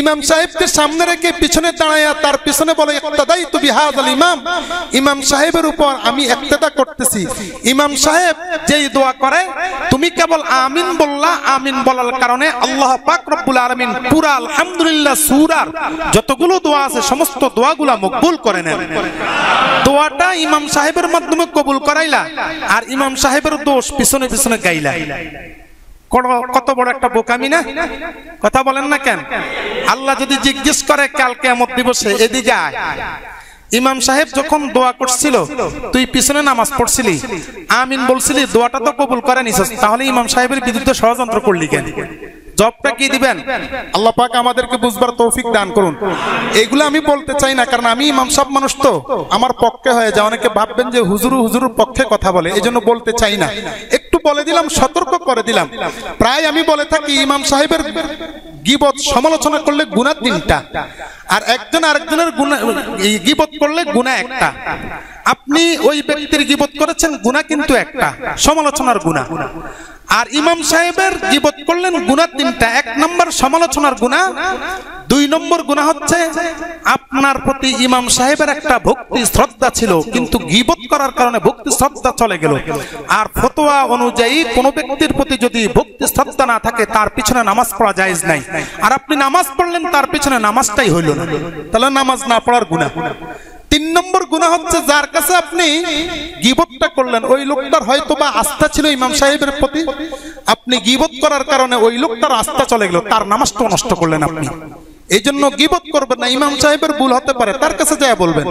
ইমাম সাহেবকে সামনে রেখে পিছনে দাঁড়ায়া তার পিছনে বলে ইক্তাদাইতু বিহাযাল ইমাম, ইমাম সাহেবের উপর আমি ইক্তেদা করতেছি। ইমাম সাহেব যেই দোয়া করে তুমি কেবল আমিন বললা, আমিন বলার কারণে আল্লাহ পাক রব্বুল আলামিন পুরা আলহামদুলিল্লাহ সূরার যতগুলো দোয়া আছে সমস্ত দোয়াগুলো মকবুল করে নেন। দোয়াটা ইমাম সাহেবের মাধ্যমে কবুল করাইলা আর ইমাম সাহেবের দোষ পিছনে পিছনে গাইলা। কত বড় একটা বোকামি না? কথা বলেন না কেন? আল্লাহ যদি জিজ্ঞেস করে কাল কিয়ামত দিবসে এদিকে আয়, ইমাম সাহেব যখন দোয়া করছিল তুই পিছনে নামাজ পড়ছিলি, আমিন বলছিলি, দোয়াটা তো কবুল করে নিছস, তাহলে ইমাম সাহেবের বিরুদ্ধে ষড়যন্ত্র করলি কেন? জবটা কি দিবেন? আল্লাহ পাক আমাদেরকে বুঝবার তৌফিক দান করুন। এগুলো আমি বলতে চাই না, কারণ আমি ইমাম সাহেব মানুষ তো আমার পক্ষে হয়ে যায়। অনেকে ভাববেন যে হুজুরের পক্ষে কথা বলে, এই জন্য বলতে চাই না। একটু বলে দিলাম, সতর্ক করে দিলাম। প্রায় আমি বলে থাকি ইমাম সাহেবের গীবত সমালোচনা করলে গুনাহ 3টা, আর একজন আরেকজনের গীবত করলে গুনাহ 1টা। আপনি ওই ব্যক্তির গীবত করেছেন, গুনাহ কিন্তু 1টা, সমালোচনার গুনাহ। আর ইমাম সাহেবের গীবত করলেন গুনাহ 3টা। 1 নম্বর সমালোচনার গুনাহ, 2 নম্বর গুনাহ হচ্ছে আপনার প্রতি ইমাম সাহেবের একটা ভক্তি শ্রদ্ধা ছিল, কিন্তু গীবত করার কারণে ভক্তি শ্রদ্ধা চলে গেল। আর ফতোয়া অনুযায়ী কোন ব্যক্তির প্রতি যদি ভক্তি শ্রদ্ধা না থাকে তার পিছনে নামাজ পড়া জায়েজ নাই। আর আপনি নামাজ পড়লেন তার পিছনে নামাজটাই হইল না, তাহলে নামাজ না পড়ার গুনাহ। 3 নম্বর গুনাহ হচ্ছে যার কাছে আপনি গীবতটা করলেন ওই লোকটার হয়তো বা আস্থা ছিল ইমাম সাহেবের প্রতি, আপনি গীবত করার কারণে ওই লোকটার আস্থা চলে গেল, তার নামাজটাও নষ্ট করলেন আপনি। এই জন্য গীবত করবেন না। ইমাম সাহেবের ভুল হতে পারে, তার কাছে যায় বলবেন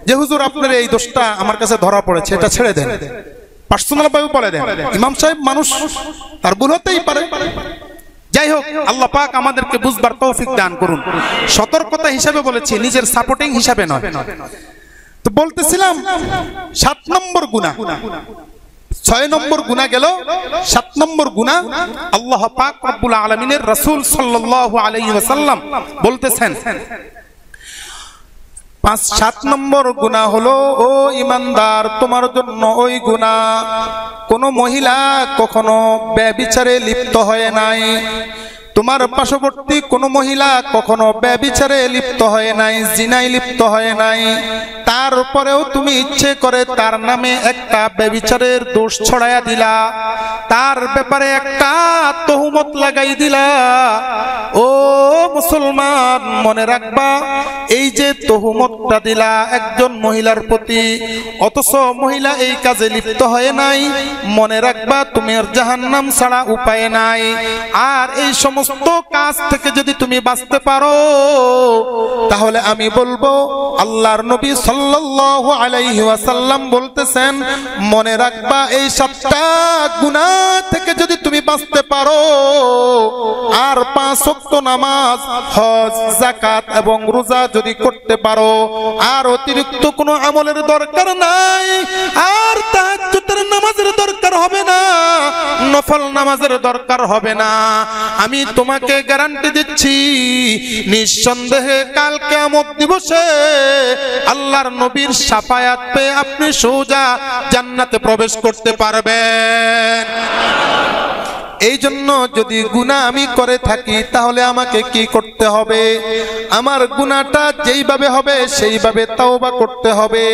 যে হুজুর আপনার এই দোষটা আমার কাছে ধরা পড়েছে, এটা ছেড়ে দেন, পার্সোনাল ভাবে বলে দেন। ইমাম সাহেব মানুষ, তার ভুল হতেই পারে। যাই হোক, আল্লাহ পাক আমাদেরকে বুঝবার তৌফিক দান করুন। সতর্কতা হিসাবে বলেছি, নিজের সাপোর্টিং হিসাবে নয়। তো বলতেছিলাম 7 নম্বর গুনাহ, 6 নম্বর গুনাহ গেল, 7 নম্বর গুনাহ আল্লাহ পাক রব্বুল আলামিনের রাসূল সাল্লাল্লাহু আলাইহি ওয়াসাল্লাম বলতেছেন 7 নম্বর গুনাহ হলো, ও ঈমানদার তোমার জন্য ওই গুনাহ, কোন মহিলা কখনো ব্যভিচারে লিপ্ত হয় নাই, তোমার পার্শ্ববর্তী কোন মহিলা কখনো ব্যভিচারে লিপ্ত হয় নাই, জিনায় লিপ্ত হয় নাই, তারপরেও তুমি ইচ্ছে করে তার নামে একটা ব্যভিচারের দোষ ছড়াইয়া দিলা, তার ব্যাপারে একটা তহমত লাগাই দিলা। ও মুসলমান, মনে রাখবা এই যে তহমতটা দিলা একজন মহিলার প্রতি, অথচ মহিলা এই কাজে লিপ্ত হয় নাই, মনে রাখবা তোমার জাহান্নাম ছাড়া উপায় নাই। আর এই সমস্ত কাজ থেকে যদি তুমি বাঁচতে পারো তাহলে আমি বলবো আল্লাহর নবী সাল্লাল্লাহু আলাইহি ওয়াসাল্লাম বলতেছেন, মনে রাখবা এই 7টা গুনাহ থেকে যদি তুমি বাঁচতে পারো আর 5 ওয়াক্ত নামাজ, হজ, যাকাত এবং রোজা যদি করতে পারো, আর অতিরিক্ত কোনো আমলের দরকার নাই, আর তাহাজ্জুদের নামাজের দরকার হবে না, নফল নামাজের দরকার হবে না, আমি তোমাকে গ্যারান্টি দিচ্ছি নিঃসন্দেহে কাল কিয়ামত দিবসে আল্লাহর নবীর শাফায়াত পেয়ে আপনি সোজা জান্নাতে প্রবেশ করতে পারবেন। এই জন্য যদি গুনাহ আমি করে থাকি তাহলে আমাকে কি করতে হবে? আমার গুনাহটা যেইভাবে হবে সেইভাবে তাওবা করতে হবে।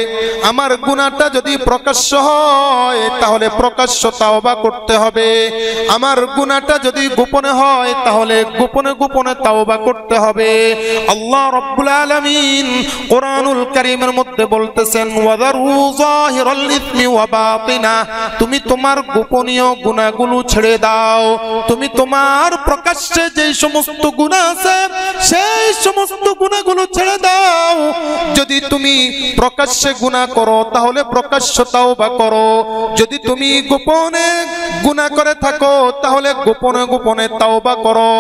আমার গুনাহটা যদি প্রকাশ্য হয় তাহলে প্রকাশ্য তাওবা করতে হবে। আমার গুনাহটা যদি গোপনে হয় তাহলে গোপনে গোপনে তাওবা করতে হবে। আল্লাহ রাব্বুল আলামিন কোরআনুল কারীমের মধ্যে বলতেছেন, ওয়াযারু যাহিরাল ইসমি ওয়া বাতিনা, তুমি তোমার গোপনীয় গুনাহগুলো ছেড়ে দাও, তুমি তোমার প্রকাশ্যে যে সমস্ত গুনাহ আছে সেই সমস্ত গুনাহগুলো ছেড়ে দাও। যদি তুমি প্রকাশ্যে গুনাহ করো তাহলে প্রকাশ্য তাওবা করো, যদি তুমি গোপনে গুনাহ করে থাকো তাহলে গোপনে গোপনে তাওবা করো,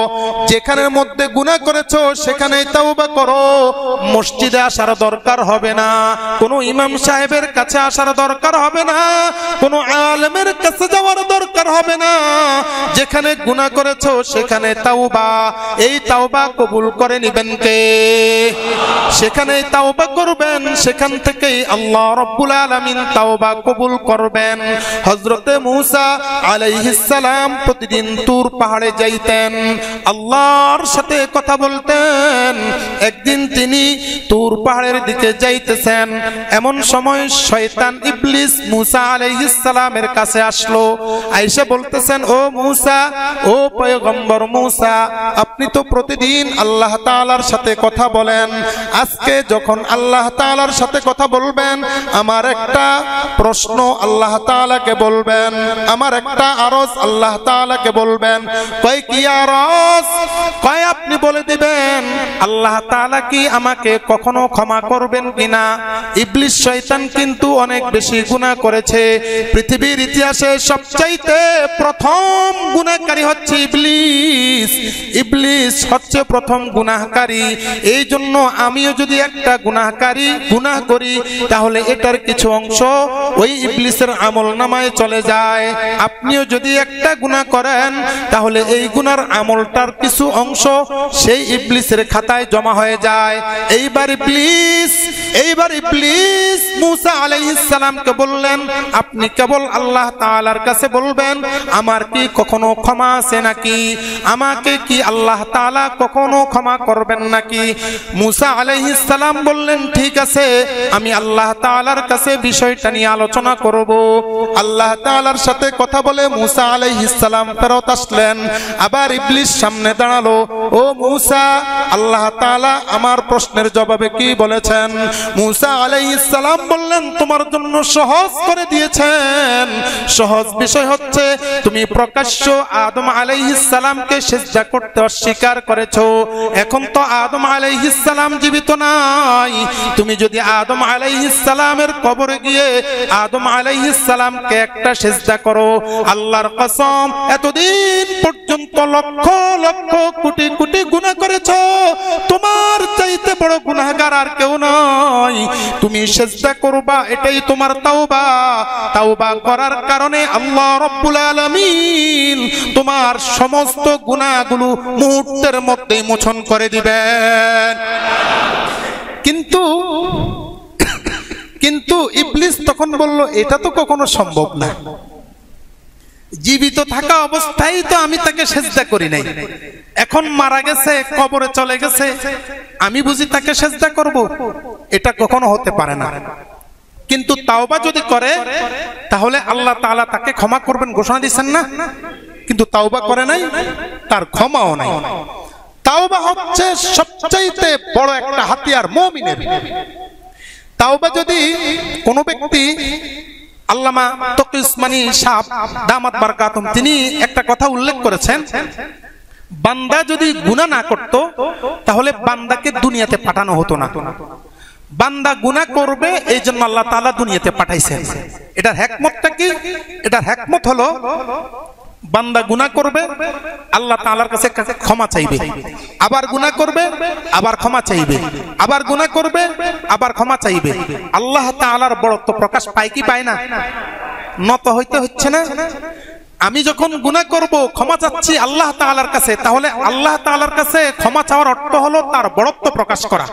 যেখানের মধ্যে গুনাহ করেছো সেখানেই তাওবা করো। মসজিদে আসার দরকার হবে না, কোনো ইমাম সাহেবের কাছে আসার দরকার হবে না, কোনো আলেমের কাছে যাওয়ার দরকার হবে না। যেখানে গুনাহ করেছো সেখানে তাওবা, এই তাওবা কবুল করে নিবেন কে? সেখানেই তাওবা করবেন, সেখান থেকেই আল্লাহ রাব্বুল আলামিন তাওবা কবুল করবেন। হযরতে মূসা আলাইহিস সালাম প্রতিদিন তুর পাহাড়ে যাইতেন, আল্লাহর সাথে কথা বলতেন। একদিন তিনি তুর পাহাড়ের দিকে যাইতেছেন, এমন সময় শয়তান ইবলিস মূসা আলাইহিস সালামের কাছে আসলো। আয়েশা বলতেছেন, ও মূসা, ও পয়গম্বর মূসা, আপনি তো প্রতিদিন আল্লাহ তাআলার সাথে কথা বলেন, আজকে যখন আল্লাহ তাআলার সাথে কথা বলবেন আমার একটা প্রশ্ন আল্লাহ তাআলাকে বলবেন, আমার একটা আরজ আল্লাহ তাআলাকে বলবেন। কয় কি আরজ? কয় আপনি বলে দিবেন আল্লাহ তাআলা কি আমাকে কখনো ক্ষমা করবেন কিনা। ইবলিস শয়তান কিন্তু অনেক বেশি গুনাহ করেছে, পৃথিবীর ইতিহাসে সবচাইতে প্রথম গুনাহকারী হচ্ছে ইবলিস। ইবলিস হচ্ছে প্রথম গুনাহকারী। এই জন্য আমিও যদি একটা গুনাহ করি তাহলে এটার কিছু অংশ ওই ইবলিসের আমলনামায় চলে যায়। আপনিও যদি একটা গুনাহ করেন তাহলে এই গুনার আমলটার কিছু অংশ সেই ইবলিসের খাতায় জমা হয়ে যায়। এইবার ইবলিস মূসা আলাইহিস সালামকে বললেন, আপনি কেবল আল্লাহ তাআলার কাছে বলবেন আমার কি কখনো ক্ষমা আছে নাকি, আমাকে কি আল্লাহ তাআলা কখনো ক্ষমা করবেন নাকি। মূসা আলাইহিস সালাম বললেন, ঠিক আছে, আমি আল্লাহ তাআলার কাছে বিষয়টা নিয়ে আলোচনা করব। আল্লাহ তাআলার সাথে কথা বলে মূসা আলাইহিস সালাম ফেরত আসলেন। আবার ইবলিস সামনে দাঁড়ালো, ও মূসা, আল্লাহ তাআলা আমার প্রশ্নের জবাবে কি বলেছেন? মূসা আলাইহিস সালাম বললেন, তোমার জন্য সহজ করে দিয়েছেন। সহজ বিষয় হচ্ছে তুমি প্রকাশ্য আদম আলাইহিস সালামকে সিজদা করতে অস্বীকার করেছো। এখন তো আদম আলাইহিস সালাম জীবিত নাই, তুমি যদি আদম আলাইহিস সালামের কবরে গিয়ে আদম আলাইহিস সালামকে একটা সিজদা করো, আল্লাহর কসম এতদিন পর্যন্ত লক্ষ লক্ষ কোটি কোটি গুনাহ করেছো, তোমার চাইতে বড় গুনাহগার আর কেউ নাই। তুমি সিজদা করবা, এটাই তোমার তাওবা। তাওবা করার কারণে আল্লাহ রাব্বুল আলামিন তোমার সমস্ত গুনাহগুলো মুহূর্তের মধ্যেই মোচন করে দিবেন। কিন্তু ইবলিস তখন বলল, এটা তো কখনো সম্ভব না, জীবিত থাকা অবস্থায় তো আমি তাকে সিজদা করি নাই, এখন মারা গেছে, কবরে চলে গেছে, আমি বুঝি তাকে সিজদা করব? এটা কখনো হতে পারে না। কিন্তু তাওবা যদি করে তাহলে আল্লাহ তাআলা তাকে ক্ষমা করবেন ঘোষণা দিচ্ছেন না, কিন্তু তাওবা করে নাই, তার ক্ষমাও নাই। তাওবা হচ্ছে সবচাইতে বড় একটা হাতিয়ার মুমিনের। তাওবা যদি কোনো ব্যক্তি, আল্লামা তকি উসমানী সাহেব দামাত বারকাতুম তিনি একটা কথা উল্লেখ করেছেন, বান্দা যদি গুনাহ না করত তাহলে বান্দাকে দুনিয়াতে পাঠানো হতো না। বান্দা গুনাহ করবে এই জন্য আল্লাহ তাআলা দুনিয়াতে পাঠাইছেন। এটার হিকমতটা কি? এটার হিকমত হলো বান্দা গুনাহ করবে, আল্লাহ তাআলার কাছে ক্ষমা চাইবে, আবার গুনাহ করবে, আবার ক্ষমা চাইবে, আবার গুনাহ করবে, আবার ক্ষমা চাইবে। আল্লাহ তাআলার বড়ত্ব প্রকাশ পায় কি পায় না? নত হইতে হচ্ছে না। আমি যখন গুনাহ করব, ক্ষমা চাচ্ছি আল্লাহ তাআলার কাছে, তাহলে আল্লাহ তাআলার কাছে ক্ষমা চাওয়ার অর্থ হলো তার বড়ত্ব প্রকাশ করা।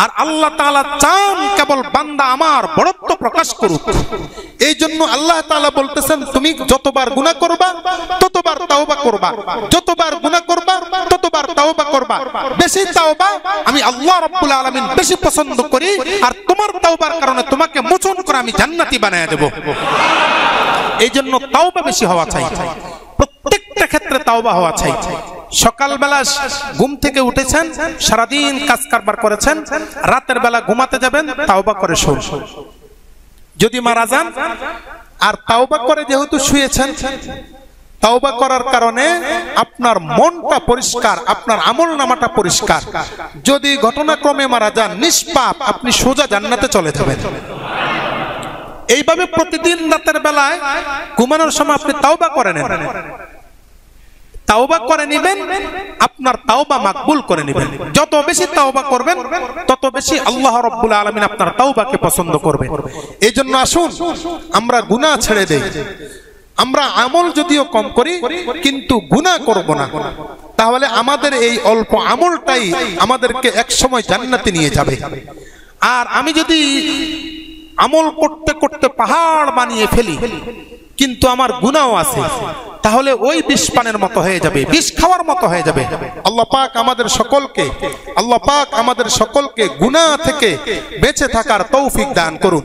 আর আল্লাহ তাআলা চান কেবল বান্দা আমার বড়ত্ব প্রকাশ করুক। এই জন্য আল্লাহ তাআলা বলতেছেন, তুমি যতবার গুনাহ করবা ততবার তাওবা করবা, যতবার গুনাহ করবা ততবার তাওবা করবা। বেশি তাওবা আমি আল্লাহ রাব্বুল আলামিন বেশি পছন্দ করি, আর তোমার তাওবার কারণে তোমাকে মোচন করে আমি জান্নাতি বানায়া দেব। এই জন্য তাওবা বেশি হওয়া চাই, প্রত্যেকটা ক্ষেত্রে তাওবা হওয়া চাই। সকালবেলা ঘুম থেকে উঠেছেন, সারাদিন কাজ কারবার করেছেন, রাতের বেলা ঘুমাতে যাবেন, তাওবা করে শুন। যদি মারা যান আর তাওবা করে যেহেতু শুয়েছেন, তাওবা করার কারণে আপনার মনটা পরিষ্কার, আপনার আমলনামাটা পরিষ্কার। যদি ঘটনাক্রমে মারা যান নিষ্পাপ, আপনি সোজা জান্নাতে চলে যাবেন। এইভাবে প্রতিদিন রাতের বেলায় ঘুমানোর সময় আপনি তাওবা করে নেন, তাওবা করে নেবেন, আপনার তাওবা মাকবুল করে নেবেন। যত বেশি তাওবা করবেন তত বেশি আল্লাহ রাব্বুল আলামিন আপনার তাওবাকে পছন্দ করবেন। এইজন্য আসুন আমরা গুনাহ ছেড়ে দেই। আমরা আমল যদিও কম করি কিন্তু গুনাহ করব না, তাহলে আমাদের এই অল্প আমলটাই আমাদেরকে এক সময় জান্নাতে নিয়ে যাবে। আর আমি যদি আমল করতে করতে পাহাড় বানিয়ে ফেলি কিন্তু আমার গুনাহও আছে, তাহলে ওই বিষ পানের মতো হয়ে যাবে, বিষ খাওয়ার মতো হয়ে যাবে। আল্লাহ পাক আমাদের সকলকে গুনাহ থেকে বেঁচে থাকার তৌফিক দান করুন।